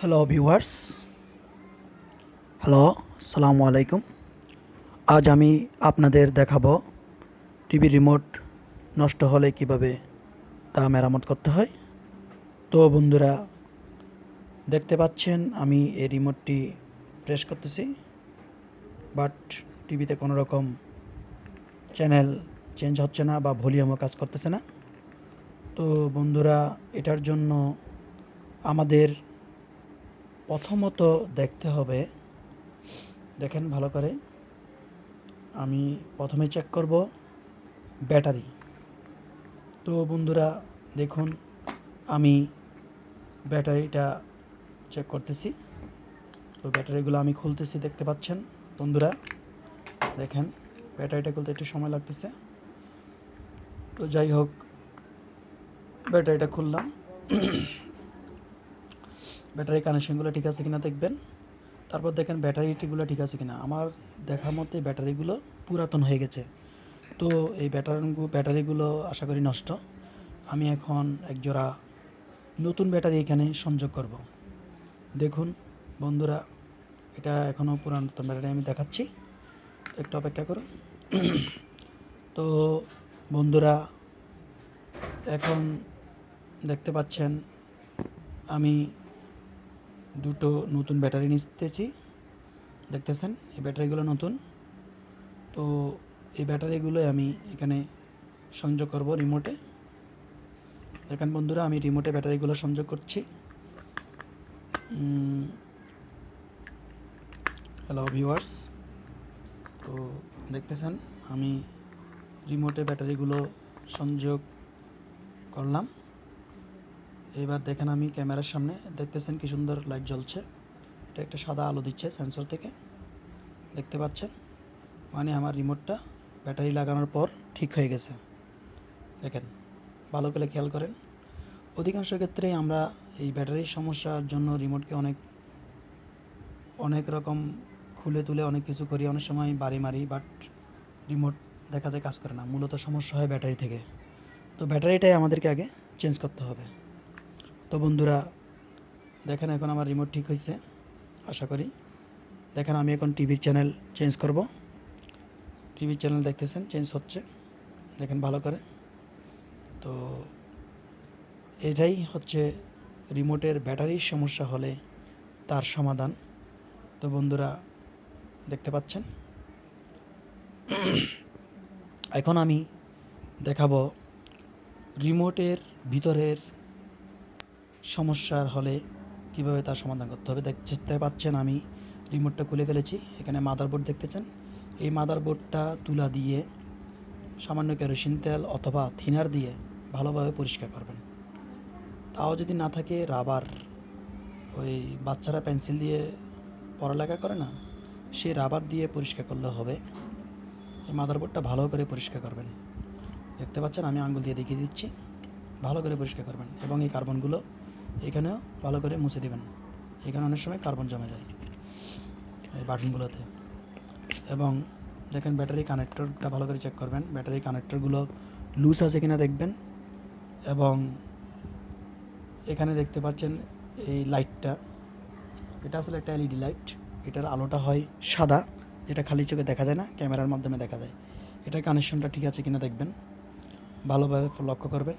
Hello viewers, hello, আসসালামু আলাইকুম। আজ আমি আপনাদের দেখাবো টিভি রিমোট নষ্ট হলে কিভাবে তা মেরামত করতে হয়। তো বন্ধুরা, দেখতে পাচ্ছেন আমি এই রিমোটটি প্রেস করতেছি, বাট টিভিতে কোনো রকম চ্যানেল চেঞ্জ হচ্ছে না বা ভলিউমও কাজ করতেছে না। তো বন্ধুরা, এটার জন্য আমাদের প্রথমত দেখতে হবে, দেখেন ভালো করে, আমি প্রথমে চেক করব ব্যাটারি। তো বন্ধুরা দেখুন, আমি ব্যাটারিটা চেক করতেছি। তো ব্যাটারিগুলো আমি খুলতেছি, দেখতে পাচ্ছেন বন্ধুরা। দেখেন ব্যাটারিটা খুলতে একটু সময় লাগতেছে। তো যাই হোক, ব্যাটারিটা খুললাম। ব্যাটারি কানেকশনগুলো ঠিক আছে কিনা দেখবেন। তারপর দেখেন ব্যাটারিটিগুলো ঠিক আছে কিনা। আমার দেখা মতে ব্যাটারিগুলো পুরাতন হয়ে গেছে। তো এই ব্যাটারিগুলো আশা করি নষ্ট। আমি এখন একজোড়া নতুন ব্যাটারি এখানে সংযোগ করব। দেখুন বন্ধুরা, এটা এখনও পুরাতন ব্যাটারি আমি দেখাচ্ছি, একটু অপেক্ষা করুন। তো বন্ধুরা, এখন দেখতে পাচ্ছেন আমি দুটো নতুন ব্যাটারি নিতেছি, দেখতেছেন এই ব্যাটারিগুলো নতুন। তো এই ব্যাটারিগুলো আমি এখানে সংযোগ করব রিমোটে। দেখেন বন্ধুরা, আমি রিমোটে ব্যাটারিগুলো সংযোগ করছি। হ্যালো ভিউয়ার্স, তো দেখতেছেন আমি রিমোটে ব্যাটারিগুলো সংযোগ করলাম। এবার দেখেন আমি ক্যামেরার সামনে, দেখতেছেন কি সুন্দর লাইট জ্বলছে। এটা একটা সাদা আলো দিচ্ছে সেন্সর থেকে, দেখতে পাচ্ছেন। মানে আমার রিমোটটা ব্যাটারি লাগানোর পর ঠিক হয়ে গেছে। দেখেন ভালো করে খেয়াল করেন। অধিকাংশ ক্ষেত্রেই আমরা এই ব্যাটারির সমস্যার জন্য রিমোটকে অনেক রকম খুলে তুলে অনেক কিছু করি, অনেক সময় বাড়ি মারি, বাট রিমোট দেখা যায় কাজ করে না। মূলত সমস্যা হয় ব্যাটারি থেকে। তো ব্যাটারিটাই আমাদেরকে আগে চেঞ্জ করতে হবে। তো বন্ধুরা দেখেন, এখন আমার রিমোট ঠিক হয়েছে আশা করি। দেখেন আমি এখন টিভির চ্যানেল চেঞ্জ করব। টিভির চ্যানেল দেখতেছেন চেঞ্জ হচ্ছে, দেখেন ভালো করে। তো এটাই হচ্ছে রিমোটের ব্যাটারির সমস্যা হলে তার সমাধান। তো বন্ধুরা দেখতে পাচ্ছেন, এখন আমি দেখাবো রিমোটের ভিতরের সমস্যার হলে কিভাবে তার সমাধান করতে হবে। দেখতে পাচ্ছেন আমি রিমোটটা খুলে ফেলেছি। এখানে মাদারবোর্ড দেখতেছেন। এই মাদারবোর্ডটা তুলা দিয়ে সামান্য কেরোসিন তেল অথবা থিনার দিয়ে ভালোভাবে পরিষ্কার করবেন। তাও যদি না থাকে, রাবার, ওই বাচ্চারা পেন্সিল দিয়ে পড়ালেখা করে না, সেই রাবার দিয়ে পরিষ্কার করলে হবে। এই মাদারবোর্ডটা ভালো করে পরিষ্কার করবেন। দেখতে পাচ্ছেন আমি আঙ্গুল দিয়ে দেখিয়ে দিচ্ছি, ভালো করে পরিষ্কার করবেন। এবং এই কার্বনগুলো এখানেও ভালো করে মুছে দেবেন। এখানে অনেক সময় কার্বন জমে যায় এই বাটনগুলোতে। এবং দেখেন ব্যাটারি কানেক্টরটা ভালো করে চেক করবেন। ব্যাটারি কানেক্টরগুলো লুজ আছে কিনা দেখবেন। এবং এখানে দেখতে পাচ্ছেন এই লাইটটা, এটা আসলে একটা এলইডি লাইট। এটার আলোটা হয় সাদা, যেটা খালি চোখে দেখা যায় না, ক্যামেরার মাধ্যমে দেখা যায়। এটার কানেকশনটা ঠিক আছে কিনা দেখবেন, ভালোভাবে লক্ষ্য করবেন।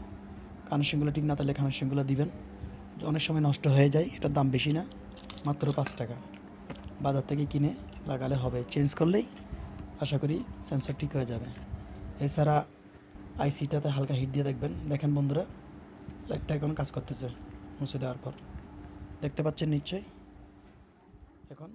কানেকশনগুলো ঠিক না থাকলে কানেকশনগুলো দিবেন। অনেক সময় নষ্ট হয়ে যায়। এটার দাম বেশি না, মাত্র 5 টাকা। বাজার থেকে কিনে লাগালে হবে, চেঞ্জ করলেই আশা করি সেন্সর ঠিক হয়ে যাবে। এছাড়া আইসিটাতে হালকা হিট দিয়ে দেখবেন। দেখেন বন্ধুরা, লাইটটা এখন কাজ করতেছে মুছে দেওয়ার পর, দেখতে পাচ্ছেন নিশ্চয়ই। এখন